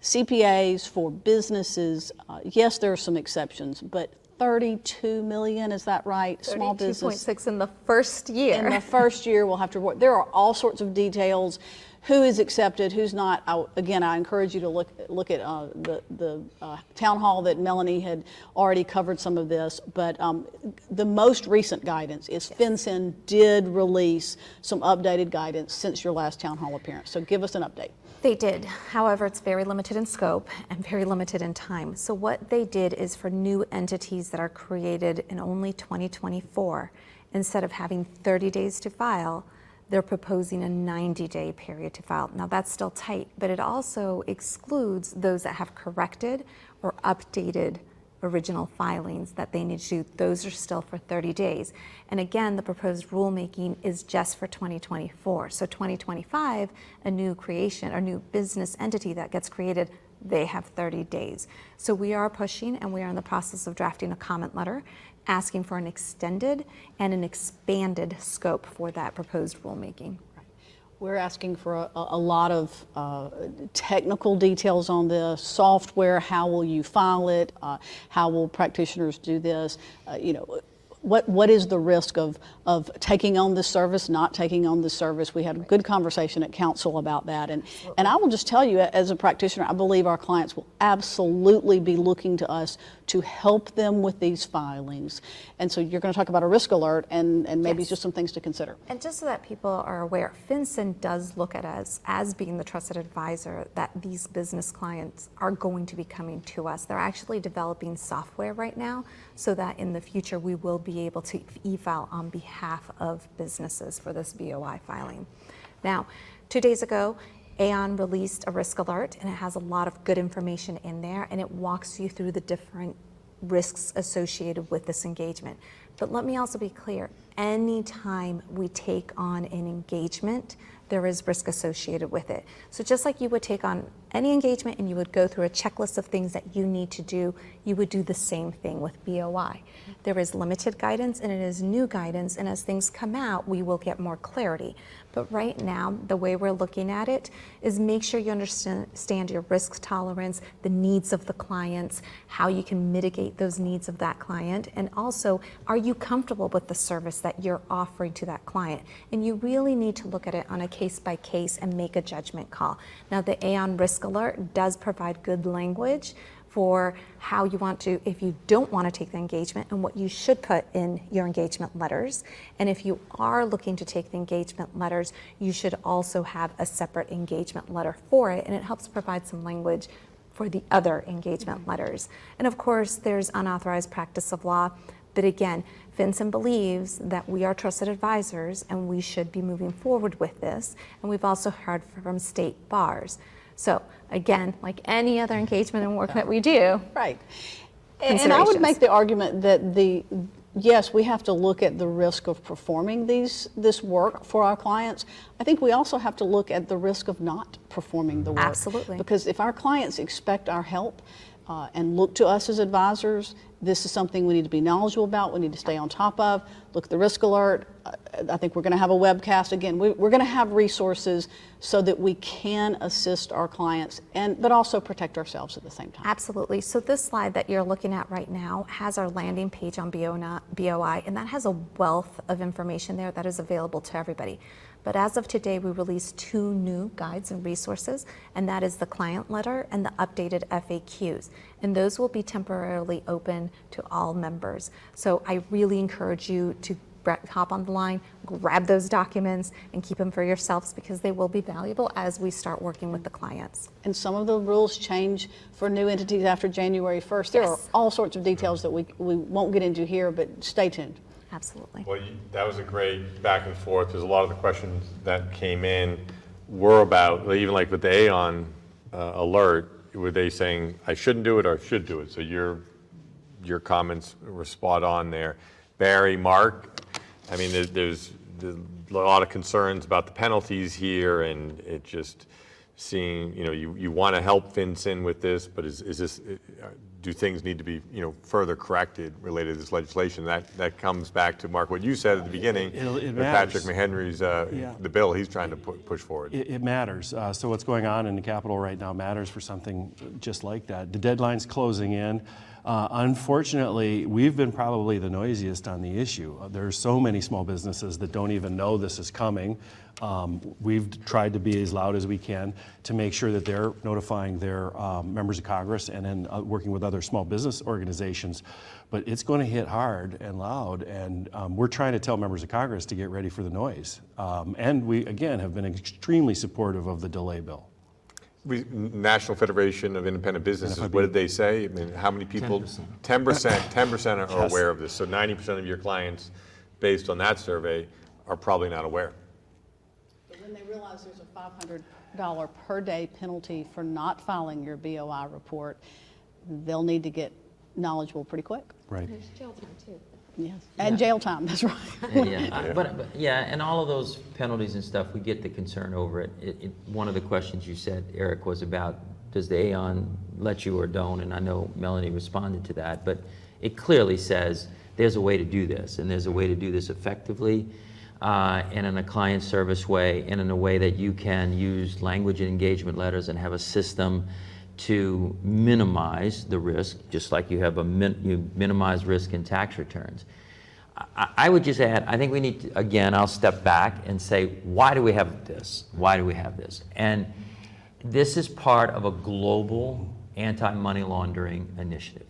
CPAs, for businesses. Yes, there are some exceptions, but 32 million, is that right? Small business. 32.6 in the first year. In the first year, we'll have to report. There are all sorts of details. Who is accepted, who's not. Again, I encourage you to look at the town hall that Melanie had already covered some of this. But the most recent guidance is FinCEN did release some updated guidance since your last town hall appearance. So give us an update. They did. However, it's very limited in scope and very limited in time. So what they did is for new entities that are created in only 2024, instead of having 30 days to file, they're proposing a 90-day period to file. Now that's still tight, but it also excludes those that have corrected or updated original filings that they need to do. Those are still for 30 days. And again, the proposed rulemaking is just for 2024. So 2025, a new creation or new business entity that gets created, they have 30 days. So we are pushing, and we are in the process of drafting a comment letter asking for an extended and an expanded scope for that proposed rulemaking. We're asking for a lot of technical details on this, software, how will you file it, how will practitioners do this, what is the risk of taking on this service, not taking on this service. We had a good conversation at council about that. And I will just tell you, as a practitioner, I believe our clients will absolutely be looking to us to help them with these filings. And so you're going to talk about a risk alert and maybe Yes. just some things to consider. And just so that people are aware, FinCEN does look at us as being the trusted advisor that these business clients are going to be coming to us. They're actually developing software right now so that in the future we will be able to e-file on behalf of businesses for this BOI filing. Now, 2 days ago, Aon released a risk alert, and it has a lot of good information in there, and it walks you through the different risks associated with this engagement. But let me also be clear, anytime we take on an engagement, there is risk associated with it. So just like you would take on any engagement and you would go through a checklist of things that you need to do, you would do the same thing with BOI. There is limited guidance and it is new guidance, and as things come out, we will get more clarity. But right now, the way we're looking at it is make sure you understand your risk tolerance, the needs of the clients, how you can mitigate those needs of that client, and also, are you comfortable with the service that you're offering to that client? And you really need to look at it on a case by case and make a judgment call. Now, the Aon Risk Alert does provide good language for how you want to, if you don't want to take the engagement, and what you should put in your engagement letters. And if you are looking to take the engagement letters, you should also have a separate engagement letter for it, and it helps provide some language for the other engagement letters. And of course, there's unauthorized practice of law, but again, FinCEN believes that we are trusted advisors and we should be moving forward with this. And we've also heard from state bars. So again, like any other engagement and work that we do. Right. And I would make the argument that yes, we have to look at the risk of performing this work for our clients. I think we also have to look at the risk of not performing the work. Absolutely. Because if our clients expect our help and look to us as advisors, this is something we need to be knowledgeable about, we need to stay on top of, look at the risk alert. I think we're going to have a webcast. Again, we're going to have resources so that we can assist our clients, but also protect ourselves at the same time. Absolutely. So this slide that you're looking at right now has our landing page on BOI, and that has a wealth of information there that is available to everybody. But as of today, we released 2 new guides and resources, and that is the client letter and the updated FAQs. And those will be temporarily open to all members. So I really encourage you to hop on the line, grab those documents, and keep them for yourselves because they will be valuable as we start working with the clients. And some of the rules change for new entities after January 1st. There are Yes. all sorts of details that we won't get into here, but stay tuned. Absolutely. Well, that was a great back and forth. There's a lot of the questions that came in were about, even like with the Aon alert, were they saying, I shouldn't do it or I should do it? So your comments were spot on there. Barry, Mark, I mean, there's a lot of concerns about the penalties here, and it just seeing, you want to help FinCEN with this, but is this, do things need to be, further corrected related to this legislation? That comes back to, Mark, what you said at the beginning, It with matters. Patrick McHenry's, the bill he's trying to push forward. It matters. So what's going on in the Capitol right now matters for something just like that. The deadline's closing in. Unfortunately, we've been probably the noisiest on the issue. There's so many small businesses that don't even know this is coming. We've tried to be as loud as we can to make sure that they're notifying their members of Congress and then working with other small business organizations. But it's going to hit hard and loud, and we're trying to tell members of Congress to get ready for the noise. And we, again, have been extremely supportive of the delay bill. National Federation of Independent Businesses, what did they say? I mean, how many people? 10% are aware of this. So 90% of your clients, based on that survey, are probably not aware. But when they realize there's a $500 per day penalty for not filing your BOI report, they'll need to get knowledgeable pretty quick. Right. Yes. And jail time, that's right. But and all of those penalties and stuff, we get the concern over it. One of the questions you said, Eric, was about, does the Aon let you or don't? And I know Melanie responded to that, but it clearly says there's a way to do this, and there's a way to do this effectively, and in a client service way, and in a way that you can use language and engagement letters and have a system to minimize the risk, just like you have you minimize risk in tax returns. I would just add, I think we need to, again, I'll step back and say, why do we have this? Why do we have this? And this is part of a global anti-money laundering initiative.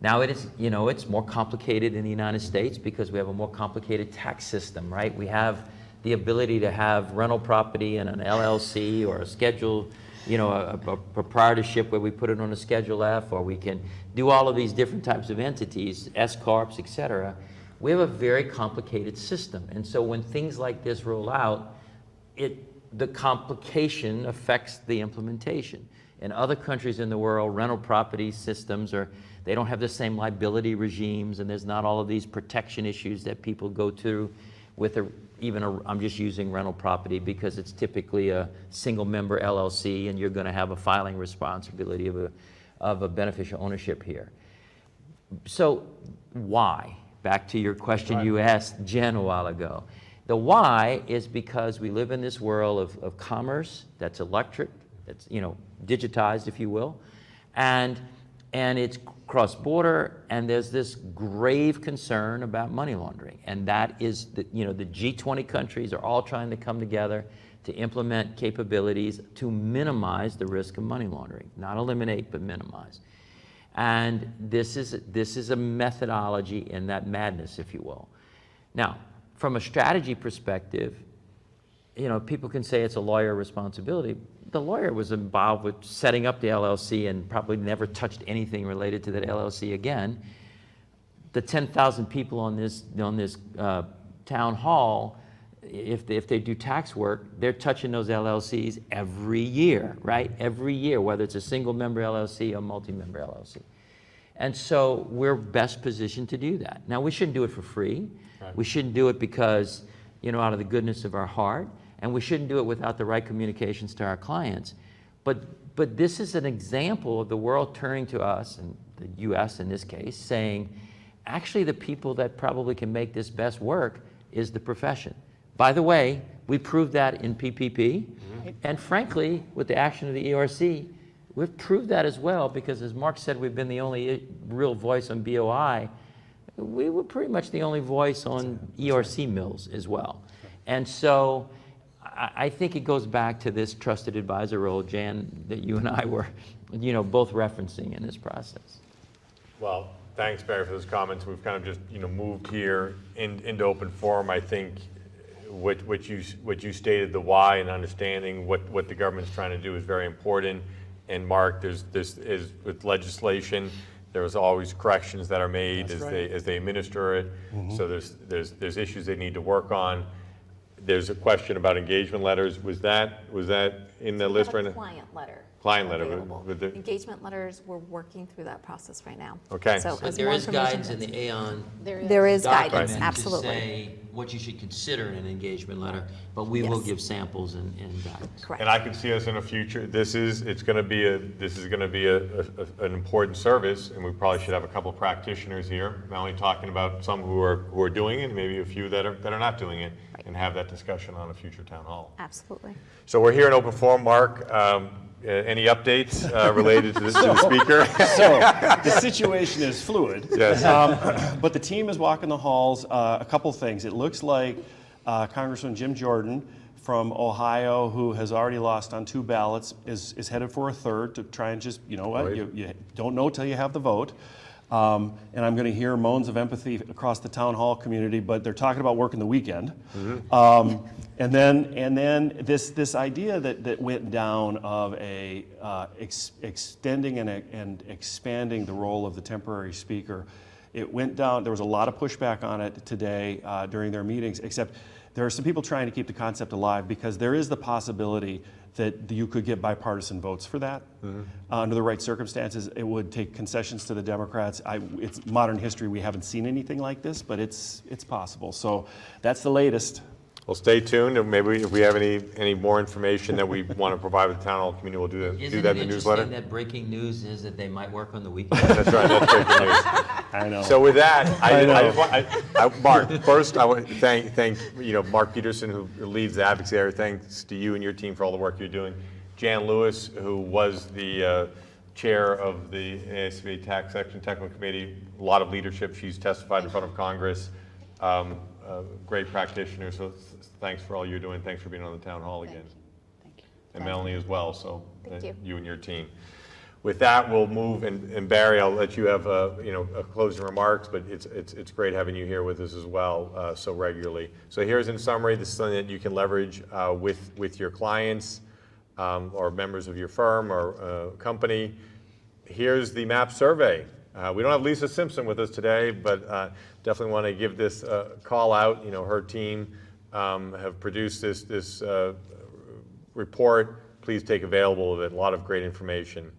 Now it is, it's more complicated in the United States because we have a more complicated tax system, right? We have the ability to have rental property in an LLC or a schedule, a proprietorship where we put it on a Schedule F, or we can do all of these different types of entities, S-corps, et cetera. We have a very complicated system. And so when things like this roll out, the complication affects the implementation. In other countries in the world, rental property systems they don't have the same liability regimes, and there's not all of these protection issues that people go through with I'm just using rental property because it's typically a single member LLC, and you're going to have a filing responsibility of a beneficial ownership here. So why? Back to your question you asked Jen a while ago. The why is because we live in this world of commerce that's electric, that's digitized, if you will, and it's cross-border, and there's this grave concern about money laundering, and that is the G20 countries are all trying to come together to implement capabilities to minimize the risk of money laundering, not eliminate but minimize. And this is a methodology in that madness, if you will. Now, from a strategy perspective, people can say it's a lawyer responsibility. The lawyer was involved with setting up the LLC and probably never touched anything related to that LLC again. The 10,000 people on this town hall, if they do tax work, they're touching those LLCs every year, right? Every year, whether it's a single member LLC or multi-member LLC. And so we're best positioned to do that. Now, we shouldn't do it for free. We shouldn't do it because, out of the goodness of our heart, and we shouldn't do it without the right communications to our clients. But this is an example of the world turning to us, and the US in this case, saying, actually the people that probably can make this best work is the profession. By the way, we proved that in PPP, and frankly, with the action of the ERC, we've proved that as well, because as Mark said, we've been the only real voice on BOI. We were pretty much the only voice on ERC mills as well. And so I think it goes back to this trusted advisor role, Jan, that you and I were, both referencing in this process. Well, thanks, Barry, for those comments. We've kind of just, moved here into open forum. I think what you stated, the why and understanding what the government's trying to do is very important. And Mark, there's with legislation, there's always corrections that are made as they administer it. So there's issues they need to work on. There's a question about engagement letters. Was that in the list right now? Client letter. Client letter, available. with the- Engagement letters, we're working through that process right now. Okay. So But as there more is information guidance in hits- the Aon There is guidance, document absolutely. to say what you should consider in an engagement letter, but we will Yes. give samples and guidance. Correct. And I could see us in a future, this is going to be an important service, and we probably should have a couple practitioners here, not only talking about some who are doing it, maybe a few that are not doing it, and have that discussion on a future town hall. Absolutely. So we're here in open forum, Mark. Any updates related to the speaker? So the situation is fluid. Yes. But the team is walking the halls. A couple things. It looks like Congressman Jim Jordan from Ohio, who has already lost on 2 ballots, is headed for a third to try and just, you don't know till you have the vote. And I'm going to hear moans of empathy across the town hall community, but they're talking about working the weekend. And then this idea that went down of extending and expanding the role of the temporary speaker, it went down. There was a lot of pushback on it today during their meetings, except there are some people trying to keep the concept alive because there is the possibility that you could get bipartisan votes for that. Under the right circumstances, it would take concessions to the Democrats. It's modern history. We haven't seen anything like this, but it's possible. So that's the latest. Well, stay tuned, and maybe if we have any more information that we want to provide with the town hall community, we'll do that Isn't in it the newsletter. interesting that breaking news is that they might work on the weekend? That's right, that's breaking news. I know. So with that, I Mark, first I want to thank Mark Peterson, who leads the advocacy area. Thanks to you and your team for all the work you're doing. Jan Lewis, who was the chair of the AICPA Tax Action Technical Committee, a lot of leadership. She's testified in front of Congress. Great practitioner. So thanks for all you're doing. Thanks for being on the town hall again. Thank you. And Melanie as well. So Thank you. and your team. With that, we'll move, and Barry, I'll let you have closing remarks, but it's great having you here with us as well so regularly. So here's in summary, this is something that you can leverage with your clients or members of your firm or company. Here's the MAP survey. We don't have Lisa Simpson with us today, but definitely want to give this call out. Her team have produced this report. Please take available of it. A lot of great information.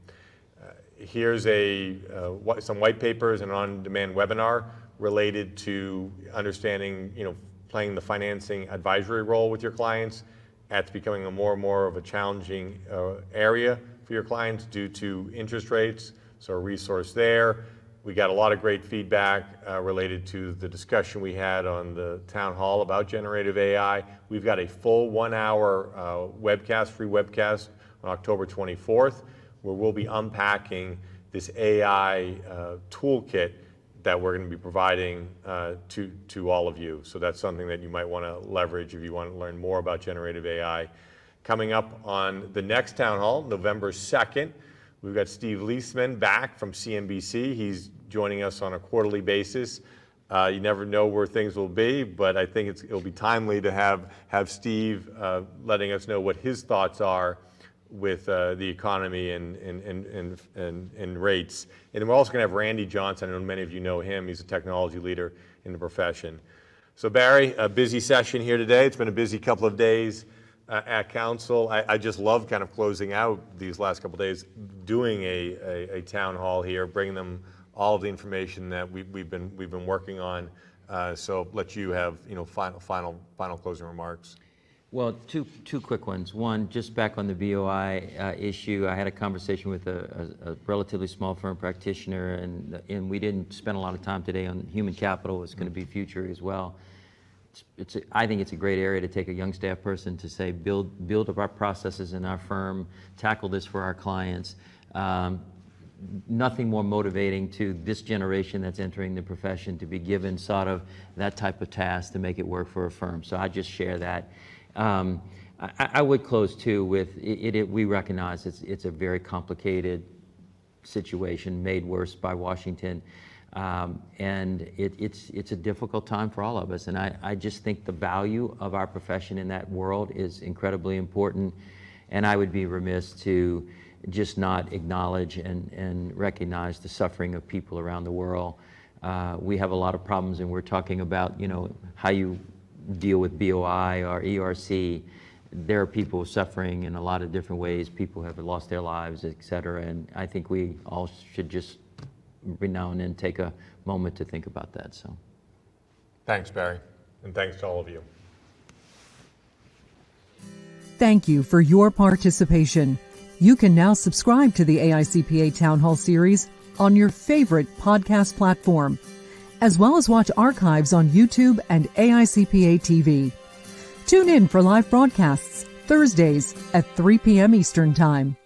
Here's some white papers and on-demand webinar related to understanding, playing the financing advisory role with your clients. That's becoming a more and more of a challenging area for your clients due to interest rates. So a resource there. We got a lot of great feedback related to the discussion we had on the town hall about generative AI. We've got a full 1-hour webcast, free webcast on October 24th, where we'll be unpacking this AI toolkit that we're going to be providing to all of you. So that's something that you might want to leverage if you want to learn more about generative AI. Coming up on the next town hall, November 2nd, we've got Steve Leisman back from CNBC. He's joining us on a quarterly basis. You never know where things will be, but I think it'll be timely to have Steve letting us know what his thoughts are with the economy and rates. And we're also going to have Randy Johnson. I know many of you know him. He's a technology leader in the profession. So Barry, a busy session here today. It's been a busy couple of days at council. I just love kind of closing out these last couple of days, doing a town hall here, bringing them all of the information that we've been working on. So let you have, final closing remarks. Well, two quick ones. One, just back on the BOI issue, I had a conversation with a relatively small firm practitioner, and we didn't spend a lot of time today on human capital. It's going to be future as well. I think it's a great area to take a young staff person to say, build up our processes in our firm, tackle this for our clients. Nothing more motivating to this generation that's entering the profession to be given sort of that type of task to make it work for a firm. So I just share that. I would close too with we recognize it's a very complicated situation made worse by Washington. And it's a difficult time for all of us. And I just think the value of our profession in that world is incredibly important. And I would be remiss to just not acknowledge and recognize the suffering of people around the world. We have a lot of problems, and we're talking about, how you deal with BOI or ERC. There are people suffering in a lot of different ways. People have lost their lives, et cetera. And I think we all should just every now and then take a moment to think about that. So, Thanks, Barry, and thanks to all of you. Thank you for your participation. You can now subscribe to the AICPA Town Hall series on your favorite podcast platform, as well as watch archives on YouTube and AICPA TV. Tune in for live broadcasts Thursdays at 3 p.m. Eastern Time.